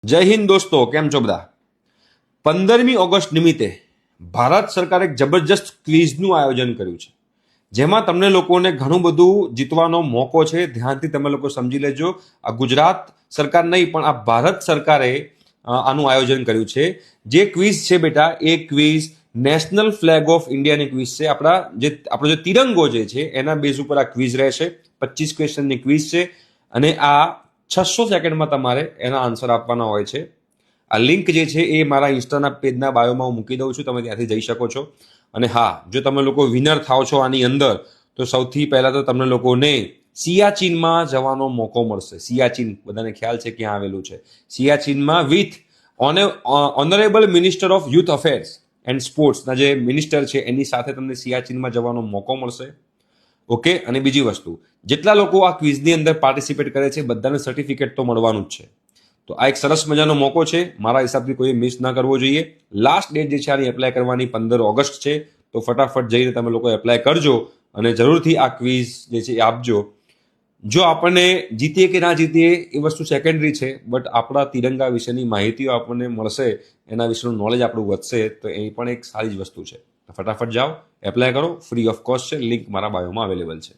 જય હિન્દ દોસ્તો, કેમ છો બધા? 15મી ઓગસ્ટ નિમિત્તે ભારત સરકારે એક જબરજસ્ત ક્વિઝનું આયોજન કર્યું છે, જેમાં તમને લોકોને ઘણું બધું જીતવાનો મોકો છે. ધ્યાનથી તમે લોકો સમજી લેજો. આ ગુજરાત સરકાર નહીં, પણ આ ભારત સરકારે આનું આયોજન કર્યું છે. જે ક્વિઝ છે બેટા, એ ક્વિઝ નેશનલ ફ્લેગ ઓફ ઇન્ડિયાની ક્વિઝ છે. આપણો જે તિરંગો જે છે એના બેઝ ઉપર આ ક્વિઝ રહેશે. 25 ક્વેશ્ચનની ક્વિઝ છે અને આ 600 સેકન્ડમાં તમારે એના આન્સર આપવાના હોય છે. આ લિંક જે છે એ મારા ઇન્સ્ટાના પેજના બાયોમાં હું મૂકી દઉં છું, તમે ત્યાંથી જઈ શકો છો. અને હા, જો તમે લોકો વિનર થાવ છો આની અંદર, તો સૌથી પહેલા તો તમને લોકોને સિયાચીનમાં જવાનો મોકો મળશે. સિયાચીન બધાને ખ્યાલ છે ક્યાં આવેલું છે. સિયાચીનમાં with honourable minister of youth affairs and સ્પોર્ટ્સના જે મિનિસ્ટર છે એની સાથે તમને સિયાચીનમાં જવાનો મોકો મળશે. ઓકે. અને બીજી વસ્તુ, જેટલા લોકો આ ક્વિઝની અંદર પાર્ટિસિપેટ કરે છે બધાને સર્ટિફિકેટ તો મળવાનું જ છે. તો આ એક સરસ મજાનો મોકો છે. મારા હિસાબથી કોઈ મિસ ના કરવો જોઈએ. લાસ્ટ ડેટ જે છે આની એપ્લાય કરવાની 15 ઓગસ્ટ છે. તો ફટાફટ જઈને તમે લોકો એપ્લાય કરજો અને જરૂરથી આ ક્વિઝ જે છે એ આપજો. જો આપણને જીતીએ કે ના જીતીએ એ વસ્તુ સેકન્ડરી છે, બટ આપણા તિરંગા વિશેની માહિતીઓ આપણને મળશે, એના વિશેનું નોલેજ આપણું વધશે, તો એ પણ એક સારી જ વસ્તુ છે. ફટાફટ જાઓ, એપ્લાય કરો. ફ્રી ઓફ કોસ્ટ છે. લિંક મારા બાયોમાં અવેલેબલ છે.